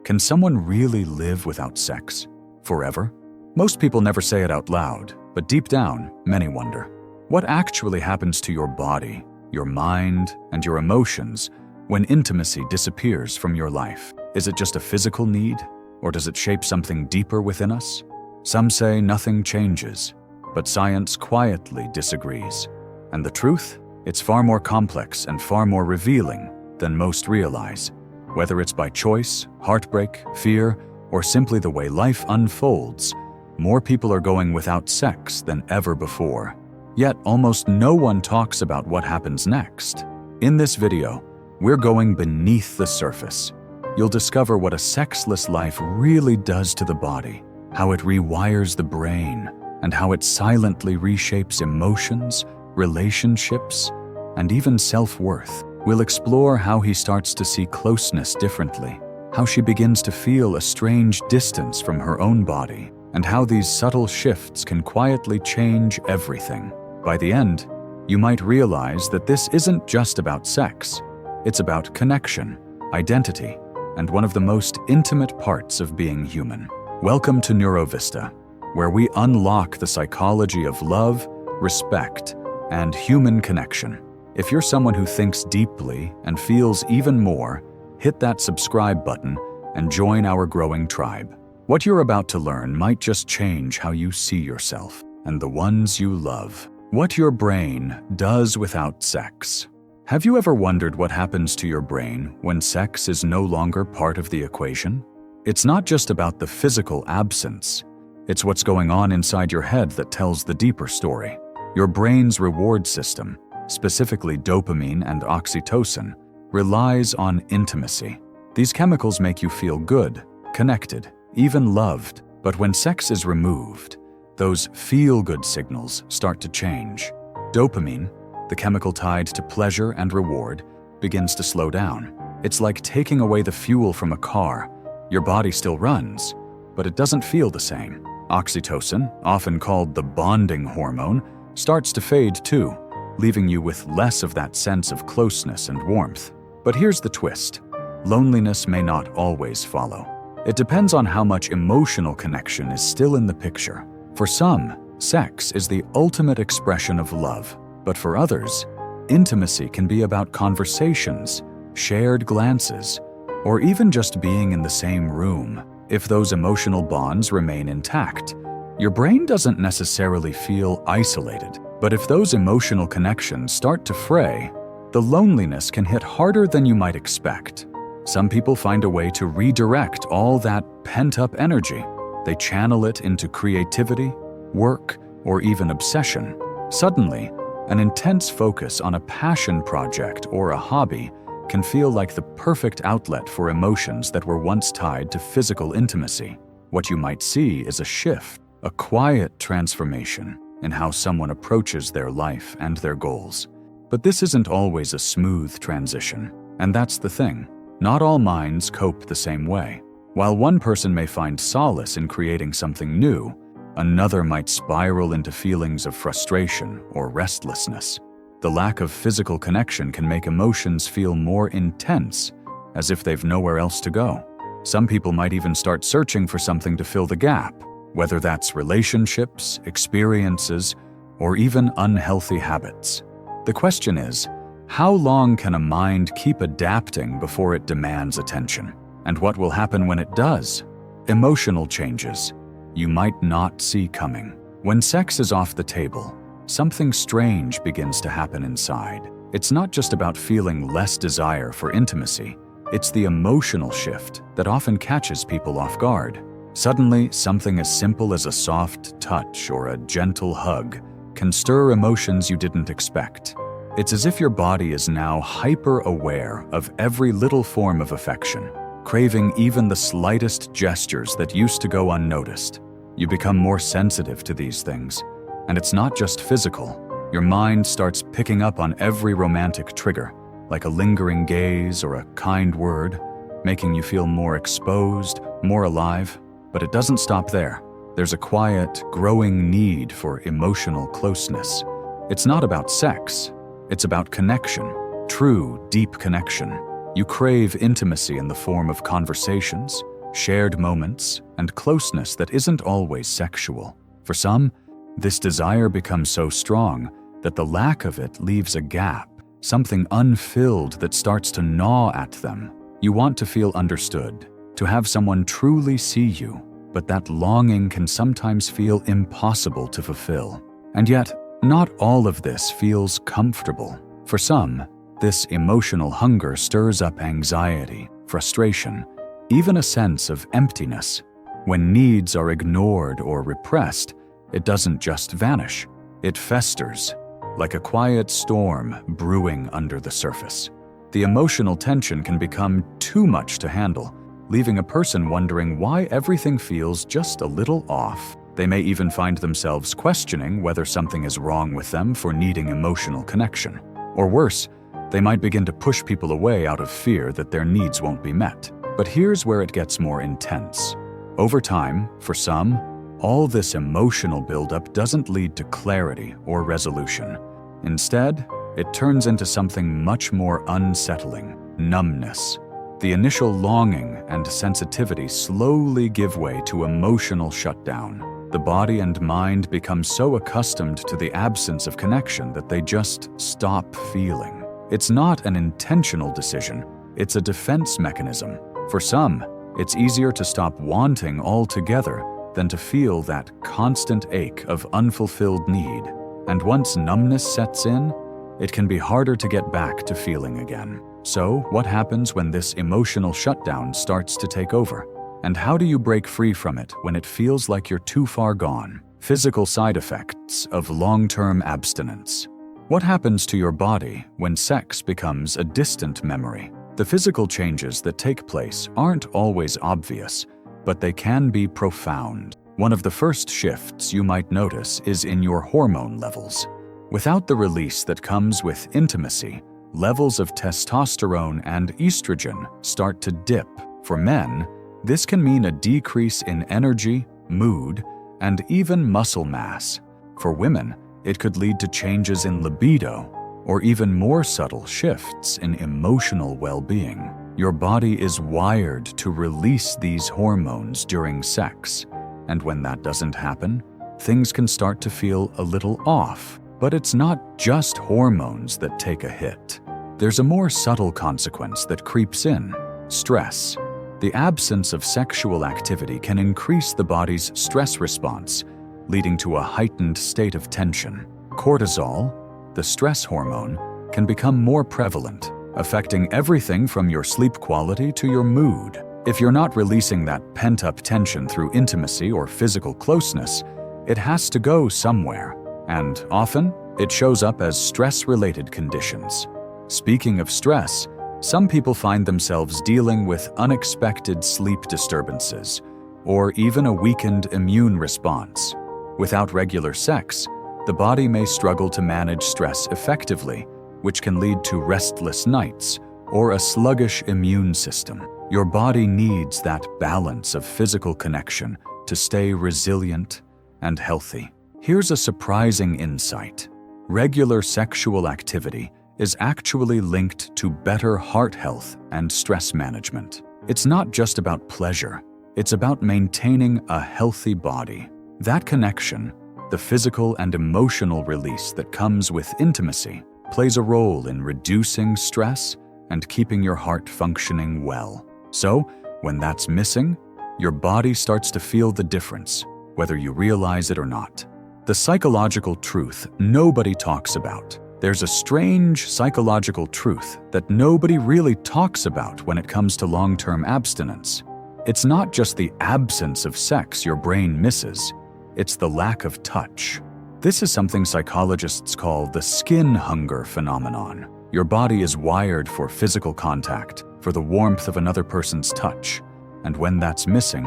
Can someone really live without sex? Forever? Most people never say it out loud, but deep down, many wonder. What actually happens to your body, your mind, and your emotions when intimacy disappears from your life? Is it just a physical need, or does it shape something deeper within us? Some say nothing changes, but science quietly disagrees. And the truth? It's far more complex and far more revealing than most realize. Whether it's by choice, heartbreak, fear, or simply the way life unfolds, more people are going without sex than ever before. Yet almost no one talks about what happens next. In this video, we're going beneath the surface. You'll discover what a sexless life really does to the body, how it rewires the brain, and how it silently reshapes emotions, relationships, and even self-worth. We'll explore how he starts to see closeness differently, how she begins to feel a strange distance from her own body, and how these subtle shifts can quietly change everything. By the end, you might realize that this isn't just about sex. It's about connection, identity, and one of the most intimate parts of being human. Welcome to NeuroVista, where we unlock the psychology of love, respect, and human connection. If you're someone who thinks deeply and feels even more, hit that subscribe button and join our growing tribe. What you're about to learn might just change how you see yourself and the ones you love. What your brain does without sex. Have you ever wondered what happens to your brain when sex is no longer part of the equation? It's not just about the physical absence. It's what's going on inside your head that tells the deeper story. Your brain's reward system, specifically dopamine and oxytocin, relies on intimacy. These chemicals make you feel good, connected, even loved. But when sex is removed, those feel-good signals start to change. Dopamine, the chemical tied to pleasure and reward, begins to slow down. It's like taking away the fuel from a car. Your body still runs, but it doesn't feel the same. Oxytocin, often called the bonding hormone, starts to fade too, leaving you with less of that sense of closeness and warmth. But here's the twist. Loneliness may not always follow. It depends on how much emotional connection is still in the picture. For some, sex is the ultimate expression of love. But for others, intimacy can be about conversations, shared glances, or even just being in the same room. If those emotional bonds remain intact, your brain doesn't necessarily feel isolated. But if those emotional connections start to fray, the loneliness can hit harder than you might expect. Some people find a way to redirect all that pent-up energy. They channel it into creativity, work, or even obsession. Suddenly, an intense focus on a passion project or a hobby can feel like the perfect outlet for emotions that were once tied to physical intimacy. What you might see is a shift, a quiet transformation in how someone approaches their life and their goals. But this isn't always a smooth transition, and that's the thing. Not all minds cope the same way. While one person may find solace in creating something new, another might spiral into feelings of frustration or restlessness. The lack of physical connection can make emotions feel more intense, as if they've nowhere else to go. Some people might even start searching for something to fill the gap, whether that's relationships, experiences, or even unhealthy habits. The question is, how long can a mind keep adapting before it demands attention? And what will happen when it does? Emotional changes you might not see coming. When sex is off the table, something strange begins to happen inside. It's not just about feeling less desire for intimacy. It's the emotional shift that often catches people off guard. Suddenly, something as simple as a soft touch or a gentle hug can stir emotions you didn't expect. It's as if your body is now hyper-aware of every little form of affection, craving even the slightest gestures that used to go unnoticed. You become more sensitive to these things, and it's not just physical. Your mind starts picking up on every romantic trigger, like a lingering gaze or a kind word, making you feel more exposed, more alive. But it doesn't stop there. There's a quiet, growing need for emotional closeness. It's not about sex. It's about connection, true, deep connection. You crave intimacy in the form of conversations, shared moments, and closeness that isn't always sexual. For some, this desire becomes so strong that the lack of it leaves a gap, something unfilled that starts to gnaw at them. You want to feel understood, to have someone truly see you, but that longing can sometimes feel impossible to fulfill. And yet, not all of this feels comfortable. For some, this emotional hunger stirs up anxiety, frustration, even a sense of emptiness. When needs are ignored or repressed, it doesn't just vanish, it festers, like a quiet storm brewing under the surface. The emotional tension can become too much to handle, leaving a person wondering why everything feels just a little off. They may even find themselves questioning whether something is wrong with them for needing emotional connection. Or worse, they might begin to push people away out of fear that their needs won't be met. But here's where it gets more intense. Over time, for some, all this emotional buildup doesn't lead to clarity or resolution. Instead, it turns into something much more unsettling: numbness. The initial longing and sensitivity slowly give way to emotional shutdown. The body and mind become so accustomed to the absence of connection that they just stop feeling. It's not an intentional decision, it's a defense mechanism. For some, it's easier to stop wanting altogether than to feel that constant ache of unfulfilled need. And once numbness sets in, it can be harder to get back to feeling again. So, what happens when this emotional shutdown starts to take over? And how do you break free from it when it feels like you're too far gone? Physical side effects of long-term abstinence. What happens to your body when sex becomes a distant memory? The physical changes that take place aren't always obvious, but they can be profound. One of the first shifts you might notice is in your hormone levels. Without the release that comes with intimacy, levels of testosterone and estrogen start to dip. For men, this can mean a decrease in energy, mood, and even muscle mass. For women, it could lead to changes in libido, or even more subtle shifts in emotional well-being. Your body is wired to release these hormones during sex, and when that doesn't happen, things can start to feel a little off. But it's not just hormones that take a hit. There's a more subtle consequence that creeps in: stress. The absence of sexual activity can increase the body's stress response, leading to a heightened state of tension. Cortisol, the stress hormone, can become more prevalent, affecting everything from your sleep quality to your mood. If you're not releasing that pent-up tension through intimacy or physical closeness, it has to go somewhere, and often it shows up as stress-related conditions. Speaking of stress, some people find themselves dealing with unexpected sleep disturbances, or even a weakened immune response. Without regular sex, the body may struggle to manage stress effectively, which can lead to restless nights or a sluggish immune system. Your body needs that balance of physical connection to stay resilient and healthy. Here's a surprising insight. Regular sexual activity is actually linked to better heart health and stress management. It's not just about pleasure, it's about maintaining a healthy body. That connection, the physical and emotional release that comes with intimacy, plays a role in reducing stress and keeping your heart functioning well. So, when that's missing, your body starts to feel the difference, whether you realize it or not. The psychological truth nobody talks about. There's a strange psychological truth that nobody really talks about when it comes to long-term abstinence. It's not just the absence of sex your brain misses, it's the lack of touch. This is something psychologists call the skin hunger phenomenon. Your body is wired for physical contact, for the warmth of another person's touch, and when that's missing,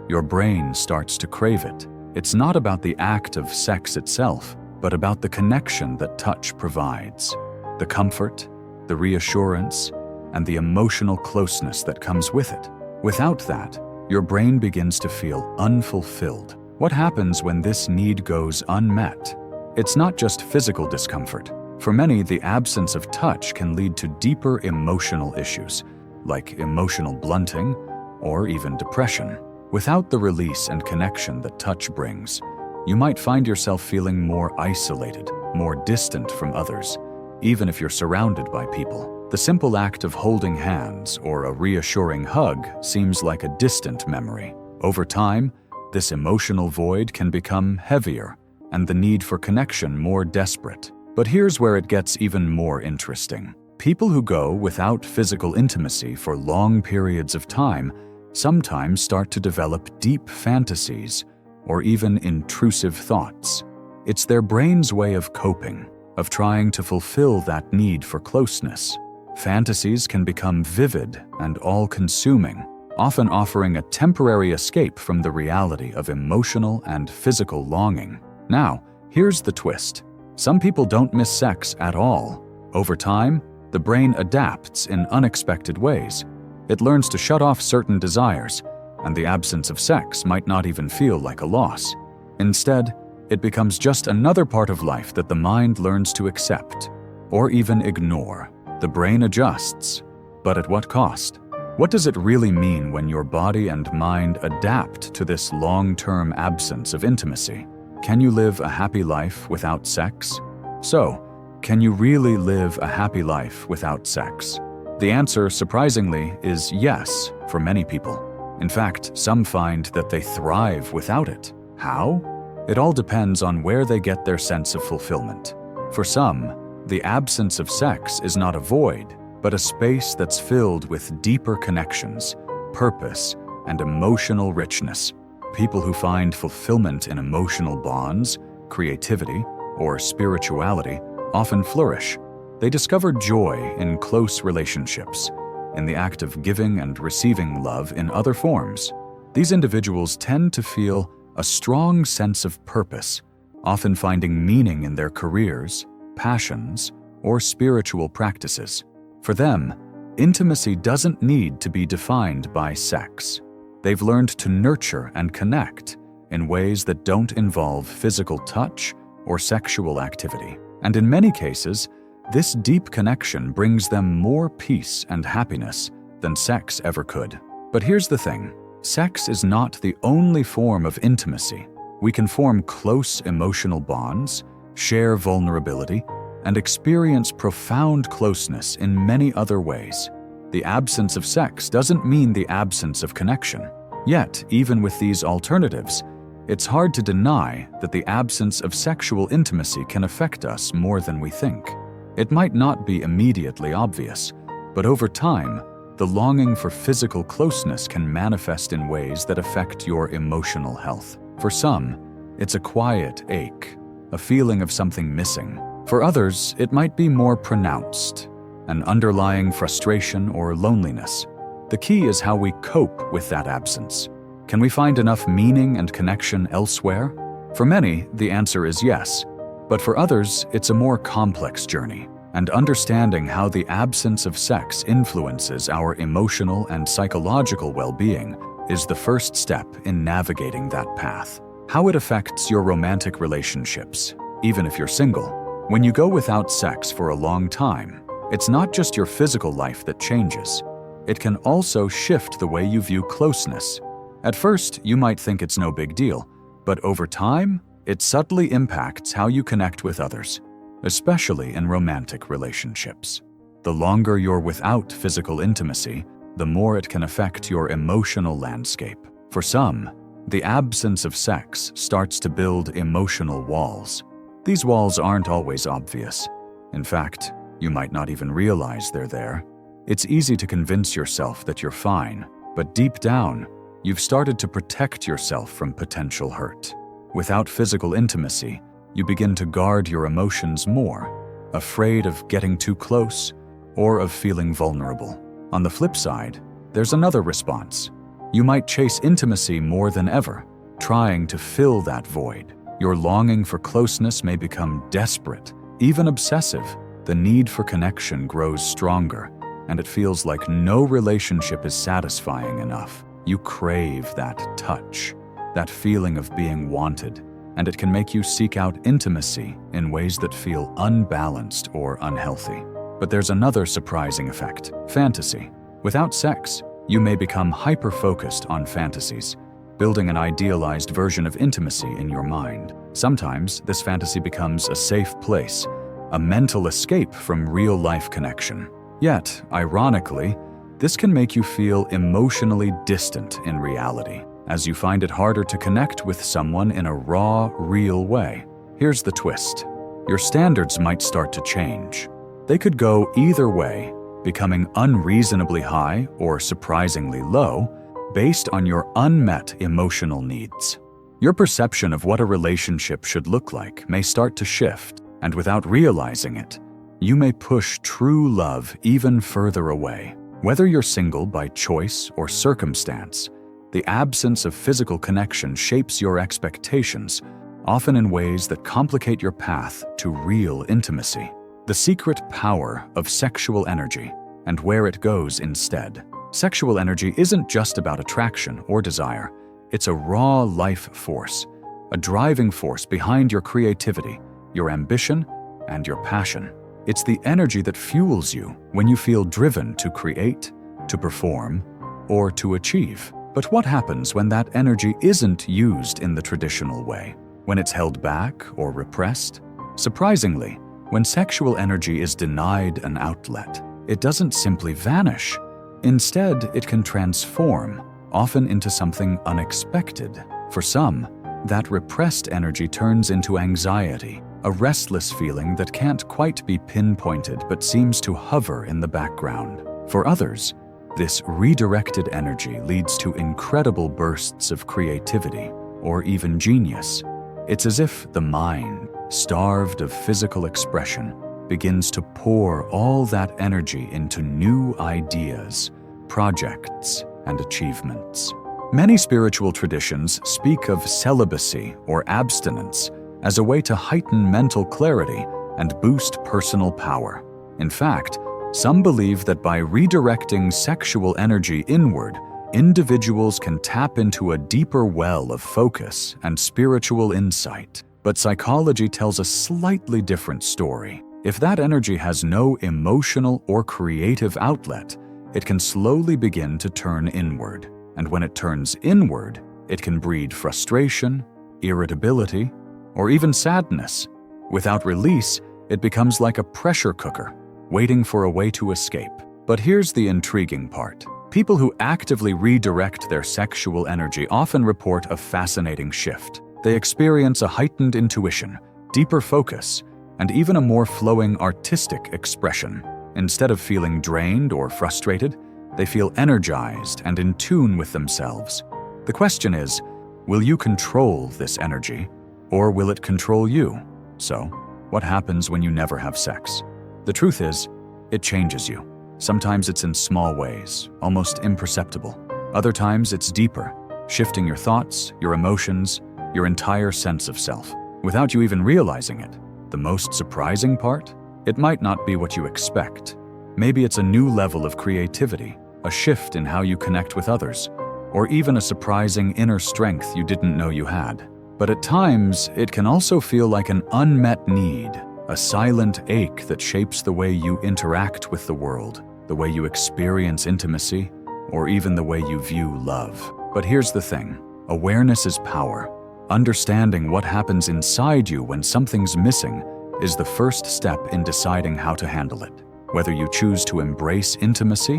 your brain starts to crave it. It's not about the act of sex itself, but about the connection that touch provides, the comfort, the reassurance, and the emotional closeness that comes with it. Without that, your brain begins to feel unfulfilled. What happens when this need goes unmet? It's not just physical discomfort. For many, the absence of touch can lead to deeper emotional issues, like emotional blunting or even depression. Without the release and connection that touch brings, you might find yourself feeling more isolated, more distant from others, even if you're surrounded by people. The simple act of holding hands or a reassuring hug seems like a distant memory. Over time, this emotional void can become heavier and the need for connection more desperate. But here's where it gets even more interesting. People who go without physical intimacy for long periods of time sometimes start to develop deep fantasies or even intrusive thoughts. It's their brain's way of coping, of trying to fulfill that need for closeness. Fantasies can become vivid and all-consuming, often offering a temporary escape from the reality of emotional and physical longing. Now, here's the twist. Some people don't miss sex at all. Over time, the brain adapts in unexpected ways. It learns to shut off certain desires, and the absence of sex might not even feel like a loss. Instead, it becomes just another part of life that the mind learns to accept, or even ignore. The brain adjusts, but at what cost? What does it really mean when your body and mind adapt to this long-term absence of intimacy? Can you live a happy life without sex? So, can you really live a happy life without sex? The answer, surprisingly, is yes for many people. In fact, some find that they thrive without it. How? It all depends on where they get their sense of fulfillment. For some, the absence of sex is not a void, but a space that's filled with deeper connections, purpose, and emotional richness. People who find fulfillment in emotional bonds, creativity, or spirituality often flourish. They discover joy in close relationships, in the act of giving and receiving love in other forms. These individuals tend to feel a strong sense of purpose, often finding meaning in their careers, passions, or spiritual practices. For them, intimacy doesn't need to be defined by sex. They've learned to nurture and connect in ways that don't involve physical touch or sexual activity. And in many cases, this deep connection brings them more peace and happiness than sex ever could. But here's the thing. Sex is not the only form of intimacy. We can form close emotional bonds, share vulnerability, and experience profound closeness in many other ways. The absence of sex doesn't mean the absence of connection. Yet, even with these alternatives, it's hard to deny that the absence of sexual intimacy can affect us more than we think. It might not be immediately obvious, but over time, the longing for physical closeness can manifest in ways that affect your emotional health. For some, it's a quiet ache, a feeling of something missing. For others, it might be more pronounced, an underlying frustration or loneliness. The key is how we cope with that absence. Can we find enough meaning and connection elsewhere? For many, the answer is yes, but for others, it's a more complex journey. And understanding how the absence of sex influences our emotional and psychological well-being is the first step in navigating that path. How it affects your romantic relationships, even if you're single. When you go without sex for a long time, it's not just your physical life that changes. It can also shift the way you view closeness. At first, you might think it's no big deal, but over time, it subtly impacts how you connect with others, especially in romantic relationships. The longer you're without physical intimacy, the more it can affect your emotional landscape. For some, the absence of sex starts to build emotional walls. These walls aren't always obvious. In fact, you might not even realize they're there. It's easy to convince yourself that you're fine, but deep down, you've started to protect yourself from potential hurt. Without physical intimacy, you begin to guard your emotions more, afraid of getting too close or of feeling vulnerable. On the flip side, there's another response. You might chase intimacy more than ever, trying to fill that void. Your longing for closeness may become desperate, even obsessive. The need for connection grows stronger, and it feels like no relationship is satisfying enough. You crave that touch, that feeling of being wanted, and it can make you seek out intimacy in ways that feel unbalanced or unhealthy. But there's another surprising effect: fantasy. Without sex, You may become hyper-focused on fantasies, building an idealized version of intimacy in your mind. Sometimes, this fantasy becomes a safe place, a mental escape from real-life connection. Yet, ironically, this can make you feel emotionally distant in reality, as you find it harder to connect with someone in a raw, real way. Here's the twist. Your standards might start to change. They could go either way, becoming unreasonably high or surprisingly low, based on your unmet emotional needs. Your perception of what a relationship should look like may start to shift, and without realizing it, you may push true love even further away. Whether you're single by choice or circumstance, the absence of physical connection shapes your expectations, often in ways that complicate your path to real intimacy. The secret power of sexual energy and where it goes instead. Sexual energy isn't just about attraction or desire. It's a raw life force, a driving force behind your creativity, your ambition, and your passion. It's the energy that fuels you when you feel driven to create, to perform, or to achieve. But what happens when that energy isn't used in the traditional way? When it's held back or repressed? Surprisingly, when sexual energy is denied an outlet, it doesn't simply vanish. Instead, it can transform, often into something unexpected. For some, that repressed energy turns into anxiety, a restless feeling that can't quite be pinpointed but seems to hover in the background. For others, this redirected energy leads to incredible bursts of creativity or even genius. It's as if the mind, starved of physical expression, begins to pour all that energy into new ideas, projects, and achievements. Many spiritual traditions speak of celibacy or abstinence as a way to heighten mental clarity and boost personal power. In fact, some believe that by redirecting sexual energy inward, individuals can tap into a deeper well of focus and spiritual insight. But psychology tells a slightly different story. If that energy has no emotional or creative outlet, it can slowly begin to turn inward. And when it turns inward, it can breed frustration, irritability, or even sadness. Without release, it becomes like a pressure cooker, waiting for a way to escape. But here's the intriguing part. People who actively redirect their sexual energy often report a fascinating shift. They experience a heightened intuition, deeper focus, and even a more flowing artistic expression. Instead of feeling drained or frustrated, they feel energized and in tune with themselves. The question is, will you control this energy, or will it control you? So, what happens when you never have sex? The truth is, it changes you. Sometimes it's in small ways, almost imperceptible. Other times it's deeper, shifting your thoughts, your emotions, your entire sense of self, without you even realizing it. The most surprising part? It might not be what you expect. Maybe it's a new level of creativity, a shift in how you connect with others, or even a surprising inner strength you didn't know you had. But at times, it can also feel like an unmet need, a silent ache that shapes the way you interact with the world, the way you experience intimacy, or even the way you view love. But here's the thing. Awareness is power. Understanding what happens inside you when something's missing is the first step in deciding how to handle it. Whether you choose to embrace intimacy,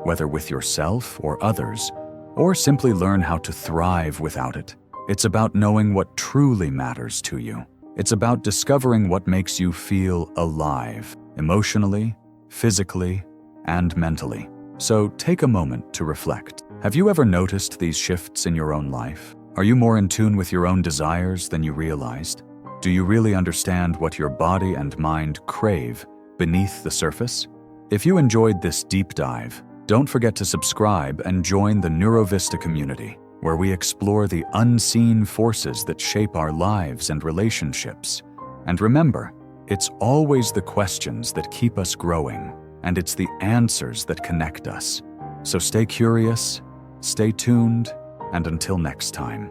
whether with yourself or others, or simply learn how to thrive without it, it's about knowing what truly matters to you. It's about discovering what makes you feel alive, emotionally, physically, and mentally. So take a moment to reflect. Have you ever noticed these shifts in your own life? Are you more in tune with your own desires than you realized? Do you really understand what your body and mind crave beneath the surface? If you enjoyed this deep dive, don't forget to subscribe and join the NeuroVista community, where we explore the unseen forces that shape our lives and relationships. And remember, it's always the questions that keep us growing, and it's the answers that connect us. So stay curious, stay tuned, and until next time.